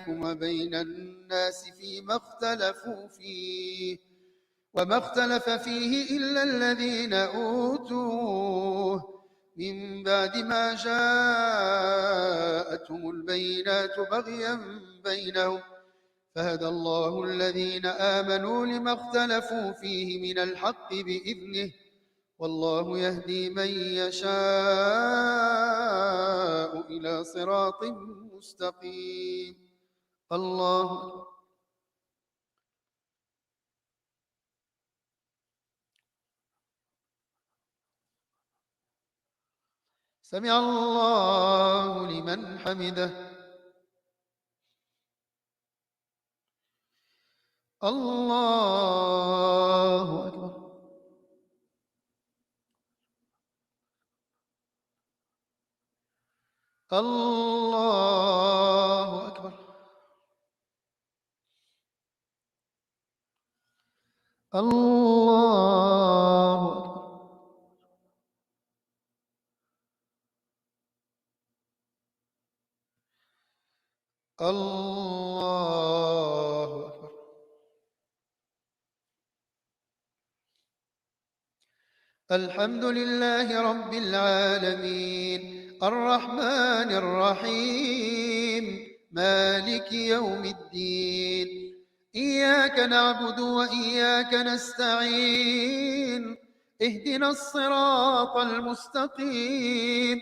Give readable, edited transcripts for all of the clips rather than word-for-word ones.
وبين الناس فيما اختلفوا فيه وما اختلف فيه إلا الذين أوتوه من بعد ما جاءتهم البينات بغيا بينهم فهدى الله الذين آمنوا لما اختلفوا فيه من الحق بإذنه والله يهدي من يشاء إلى صراط مستقيم. الله سمع الله لمن حمده. الله أكبر. الله أكبر. الله أكبر. الله أكبر. الحمد لله رب العالمين الرحمن الرحيم مالك يوم الدين إياك نعبد وإياك نستعين اهدنا الصراط المستقيم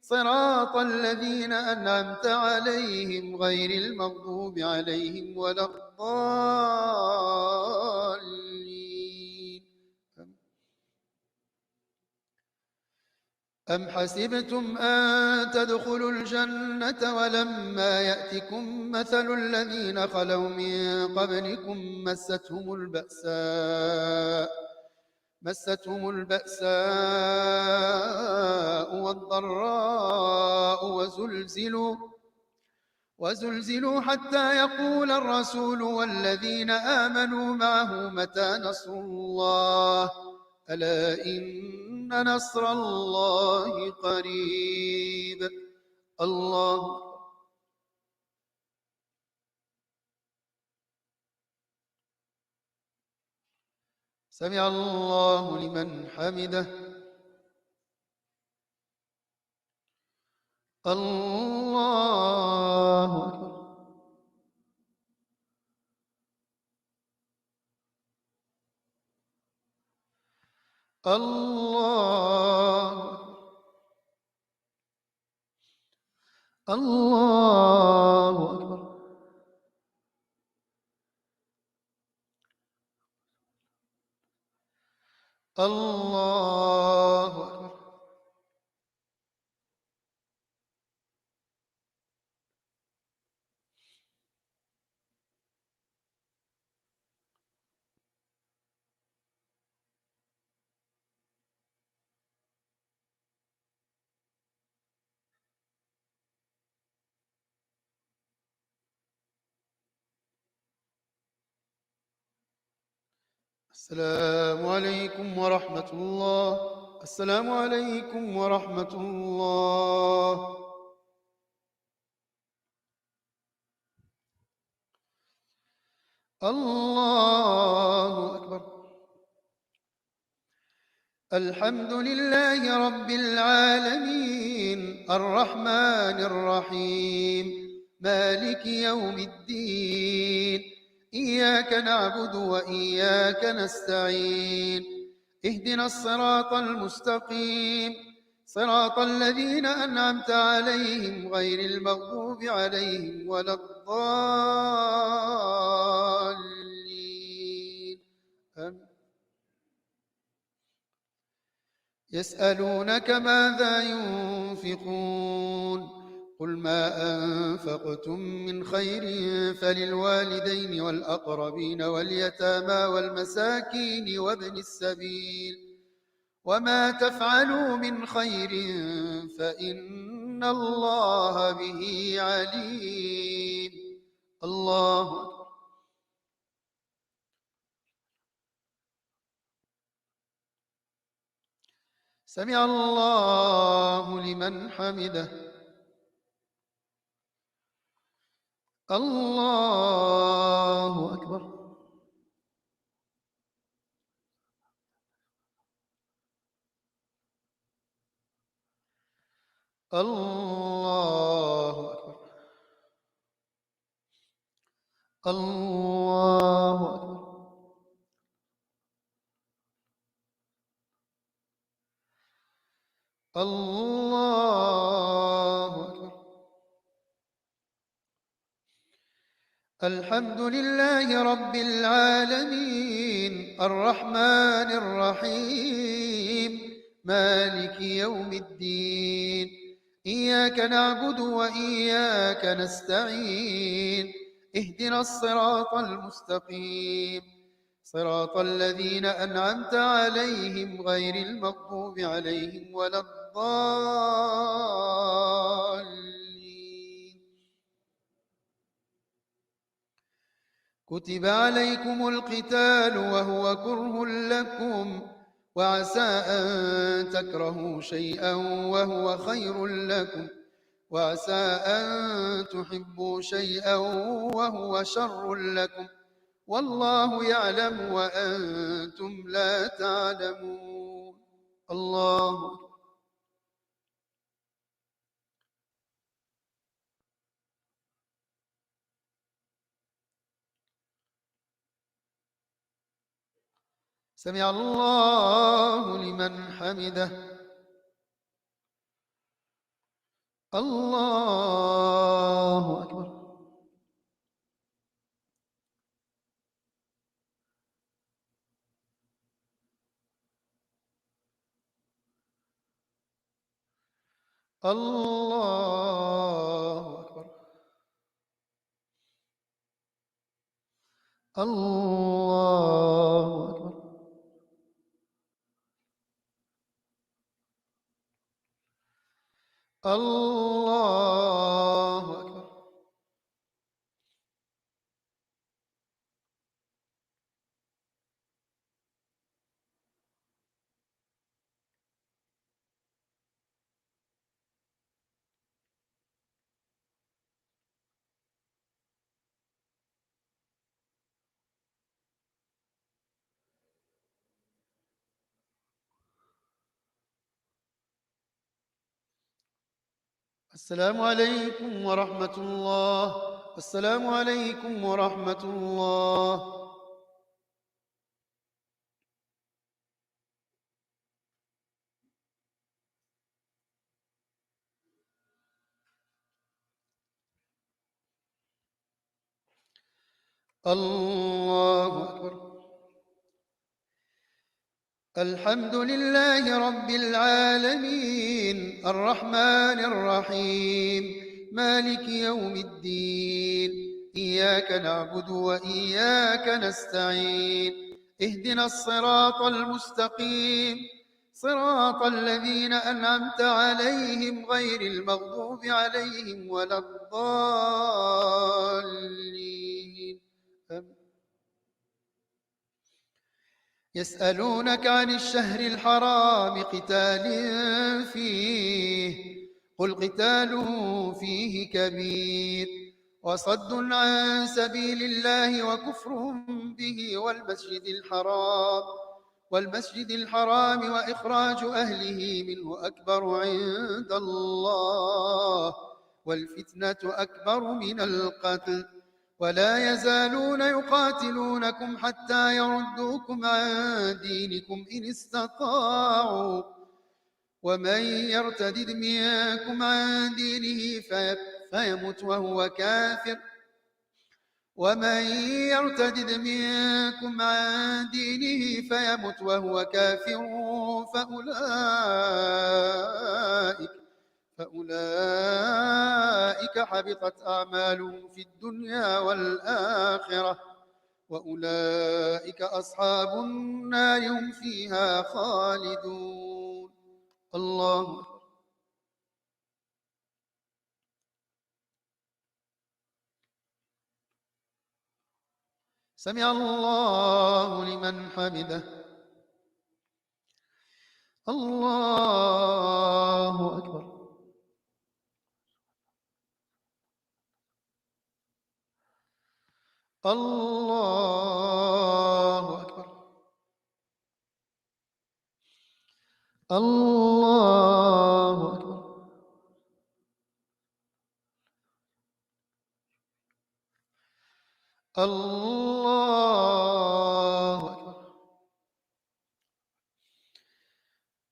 صراط الذين أنعمت عليهم غير المغضوب عليهم ولا الضالين. أم حسبتم أن تدخلوا الجنة ولما يأتكم مثل الذين خلوا من قبلكم مستهم البأساء والضراء وزلزلوا حتى يقول الرسول والذين آمنوا معه متى نصر الله ألا إن نصر الله قريب. الله سمع الله لمن حمده. الله أكبر. الله أكبر. الله أكبر. الله أكبر. السلام عليكم ورحمة الله. السلام عليكم ورحمة الله. الله أكبر. الحمد لله رب العالمين الرحمن الرحيم مالك يوم الدين إياك نعبد وإياك نستعين اهدنا الصراط المستقيم صراط الذين أنعمت عليهم غير المغضوب عليهم ولا الضالين. يسألونك ماذا ينفقون قل ما أنفقتم من خير فللوالدين والأقربين واليتامى والمساكين وابن السبيل وما تفعلوا من خير فإن الله به عليم. الله أكبر. سمع الله لمن حمده. الله أكبر. الله أكبر. الله أكبر. الله أكبر. الحمد لله رب العالمين الرحمن الرحيم مالك يوم الدين إياك نعبد وإياك نستعين اهدنا الصراط المستقيم صراط الذين أنعمت عليهم غير المغضوب عليهم ولا الضالين. كتب عليكم القتال وهو كره لكم وعسى أن تكرهوا شيئا وهو خير لكم وعسى أن تحبوا شيئا وهو شر لكم والله يعلم وأنتم لا تعلمون. الله أكبر. سمع الله لمن حمده. الله أكبر. الله أكبر. الله أكبر. الله أكبر. السلام عليكم ورحمة الله. السلام عليكم ورحمة الله. الله أكبر. الحمد لله رب العالمين الرحمن الرحيم مالك يوم الدين إياك نعبد وإياك نستعين اهدنا الصراط المستقيم صراط الذين أنعمت عليهم غير المغضوب عليهم ولا الضالين. يسألونك عن الشهر الحرام قتال فيه قل قتال فيه كبير وصد عن سبيل الله وكفر به والمسجد الحرام وإخراج أهله منه أكبر عند الله والفتنة أكبر من القتل ولا يزالون يقاتلونكم حتى يردوكم عن دينكم إن استطاعوا ومن يرتد منكم عن دينه فيمت وهو كافر فأولئك حبطت أعمالهم في الدنيا والآخرة وأولئك أصحاب النار هم فيها خالدون. الله أكبر. سمع الله لمن حمده. الله أكبر. الله أكبر. الله أكبر. الله أكبر.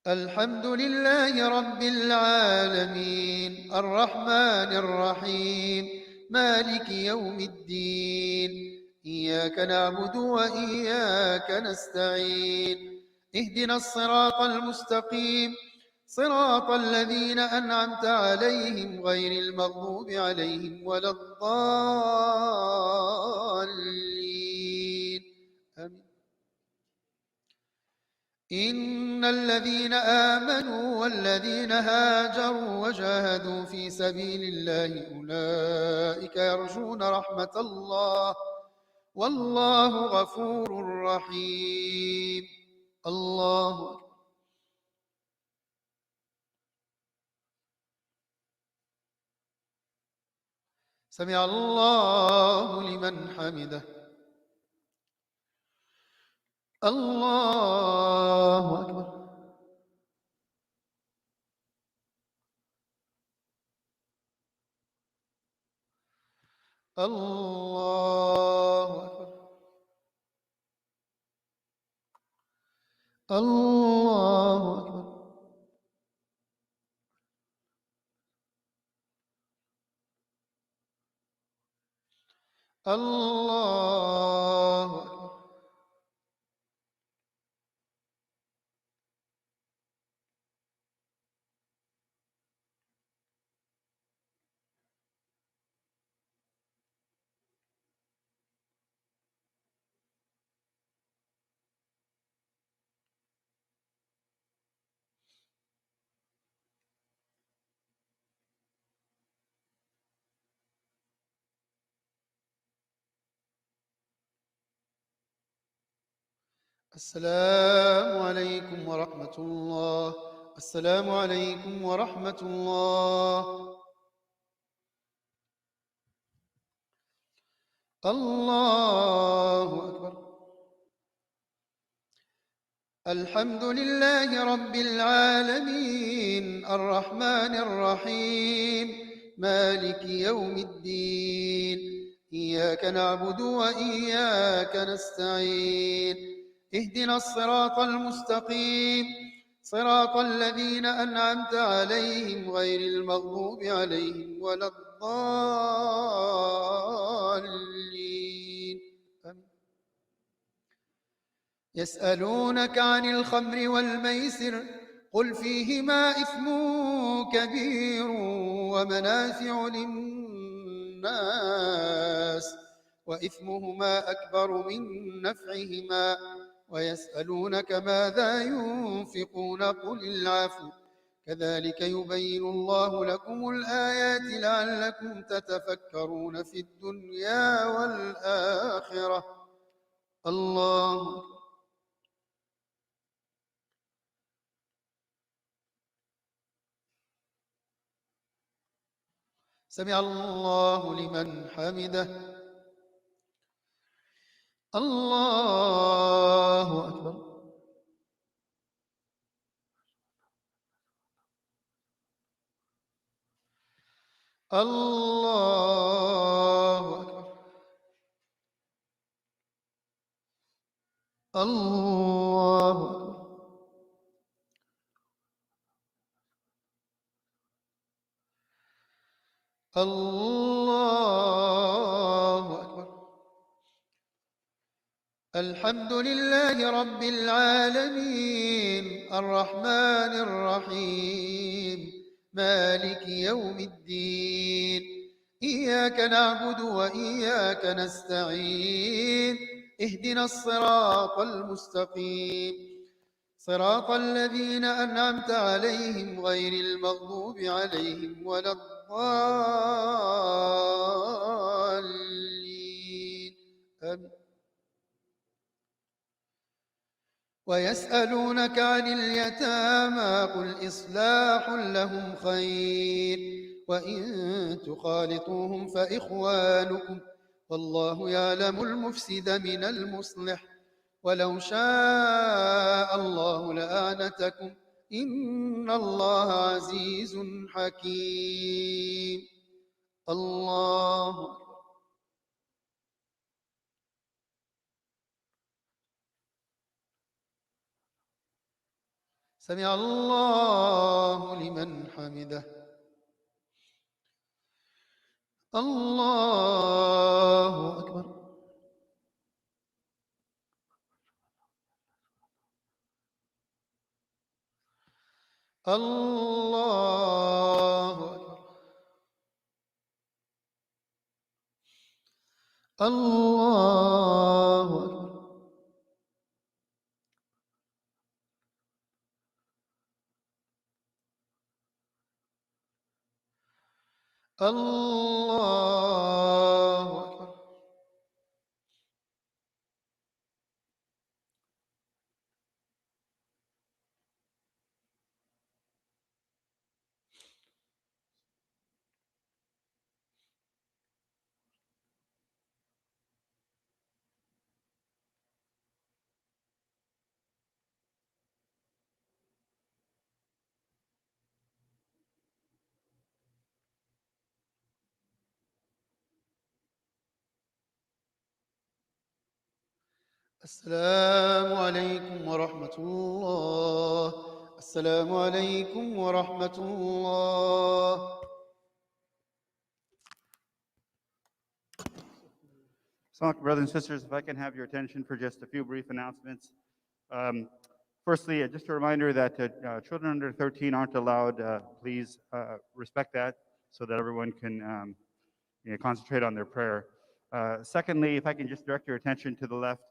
الحمد لله رب العالمين الرحمن الرحيم مالك يوم الدين إياك نعبد وإياك نستعين اهدنا الصراط المستقيم صراط الذين أنعمت عليهم غير المغضوب عليهم ولا الضالين آمين. إن الذين آمنوا والذين هاجروا وجاهدوا في سبيل الله أولئك يرجون رحمة الله والله غفور رحيم. الله أكبر. سمع الله لمن حمده. الله أكبر. الله أكبر. الله أكبر. الله أكبر. السلام عليكم ورحمة الله. السلام عليكم ورحمة الله. الله أكبر. الحمد لله رب العالمين الرحمن الرحيم مالك يوم الدين إياك نعبد وإياك نستعين اهدنا الصراط المستقيم صراط الذين أنعمت عليهم غير المغضوب عليهم ولا الضالين. يسألونك عن الخمر والميسر قل فيهما إثم كبير ومنافع للناس وإثمهما أكبر من نفعهما ويسألونك ماذا ينفقون قل العفو كذلك يبين الله لكم الآيات لعلكم تتفكرون في الدنيا والآخرة. الله. سمع الله لمن حمده. الله أكبر. الله أكبر. الله أكبر. الله أكبر. الحمد لله رب العالمين الرحمن الرحيم مالك يوم الدين إياك نعبد وإياك نستعين اهدنا الصراط المستقيم صراط الذين أنعمت عليهم غير المغضوب عليهم ولا الضالين آمين. ويسألونك عن اليتامى قل إصلاح لهم خير وإن تخالطوهم فإخوانكم والله يعلم المفسد من المصلح ولو شاء الله لأعنتكم إن الله عزيز حكيم. الله سمع الله لمن حمده. الله أكبر. الله أكبر. الله أكبر. الله أكبر. السلام عليكم ورحمة الله. السلام عليكم ورحمة الله. Assalamu alaikum, brothers and sisters. If I can have your attention for just a few brief announcements. Firstly, just a reminder that children under 13 aren't allowed. Please respect that so that everyone can concentrate on their prayer. Secondly, if I can just direct your attention to the left.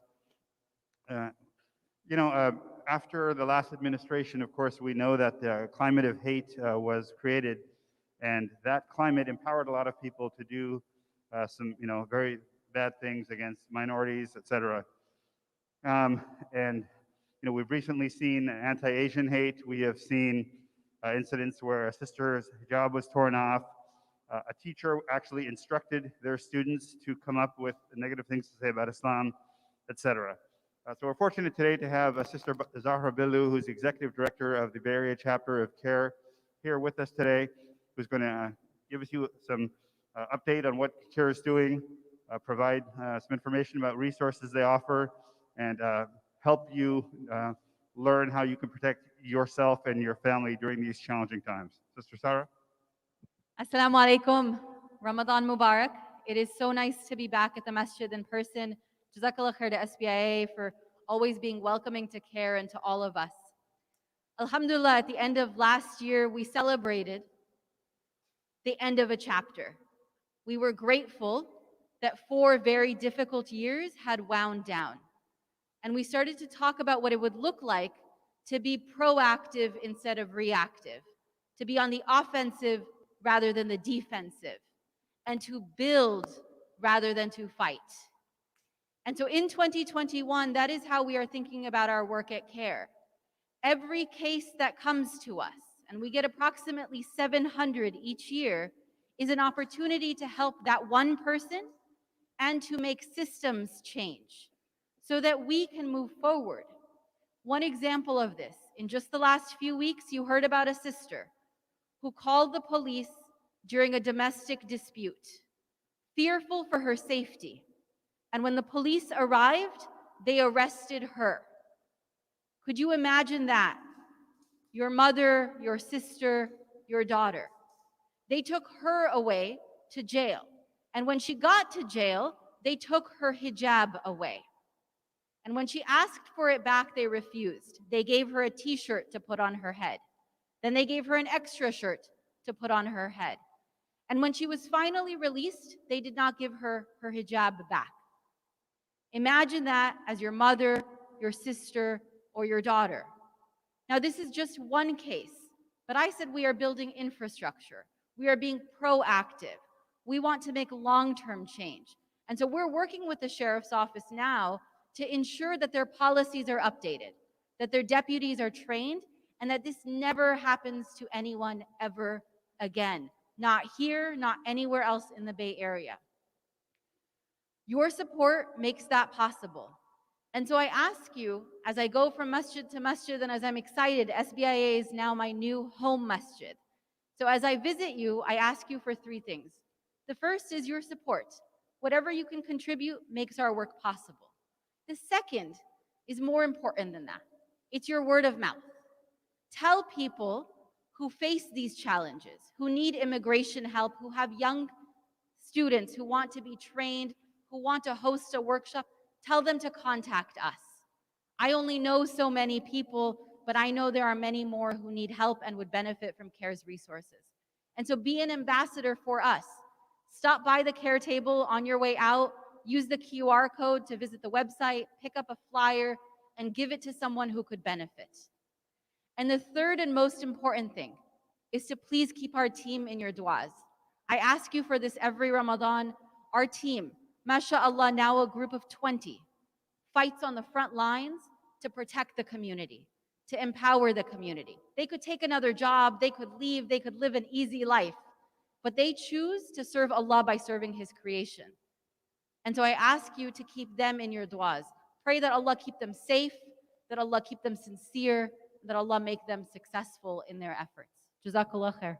After the last administration, of course, we know that the climate of hate was created, and that climate empowered a lot of people to do some, very bad things against minorities, etc. And we've recently seen anti-Asian hate. We have seen incidents where a sister's hijab was torn off. A teacher actually instructed their students to come up with negative things to say about Islam, etc. So we're fortunate today to have Sister Zahra Billu, who's the Executive Director of the Bay Area chapter of CARE, here with us today, who's going to give us some update on what CARE is doing, provide some information about resources they offer, and help you learn how you can protect yourself and your family during these challenging times. Sister Sarah? Assalamu alaikum. Ramadan Mubarak. It is so nice to be back at the Masjid in person. Jazakallah khair to SBIA for always being welcoming to CARE and to all of us. Alhamdulillah, at the end of last year, we celebrated the end of a chapter. We were grateful that 4 very difficult years had wound down. And we started to talk about what it would look like to be proactive instead of reactive, to be on the offensive rather than the defensive, and to build rather than to fight. And so in 2021, that is how we are thinking about our work at CARE. Every case that comes to us, and we get approximately 700 each year, is an opportunity to help that one person and to make systems change so that we can move forward. One example of this, in just the last few weeks, you heard about a sister who called the police during a domestic dispute, fearful for her safety. And when the police arrived, they arrested her. Could you imagine that? Your mother, your sister, your daughter. They took her away to jail. And when she got to jail, they took her hijab away. And when she asked for it back, they refused. They gave her a t-shirt to put on her head. Then they gave her an extra shirt to put on her head. And when she was finally released, they did not give her her hijab back. Imagine that as your mother, your sister, or your daughter. Now, this is just one case, but I said we are building infrastructure. We are being proactive. We want to make long-term change. And so we're working with the sheriff's office now to ensure that their policies are updated, that their deputies are trained, and that this never happens to anyone ever again. Not here, not anywhere else in the Bay Area. Your support makes that possible. And so I ask you, as I go from masjid to masjid and as I'm excited, SBIA is now my new home masjid. So as I visit you, I ask you for three things. The first is your support. Whatever you can contribute makes our work possible. The second is more important than that. It's your word of mouth. Tell people who face these challenges, who need immigration help, who have young students who want to be trained, who want to host a workshop, tell them to contact us. I only know so many people, but I know there are many more who need help and would benefit from CARE's resources. And so be an ambassador for us. Stop by the CARE table on your way out, use the QR code to visit the website, pick up a flyer, and give it to someone who could benefit. And the third and most important thing is to please keep our team in your du'as. I ask you for this every Ramadan. Our team, mashallah, now a group of 20, fights on the front lines to protect the community, to empower the community. They could take another job, they could leave, they could live an easy life, but they choose to serve Allah by serving His creation. And so I ask you to keep them in your du'as. Pray that Allah keep them safe, that Allah keep them sincere, that Allah make them successful in their efforts. Jazakallah khair.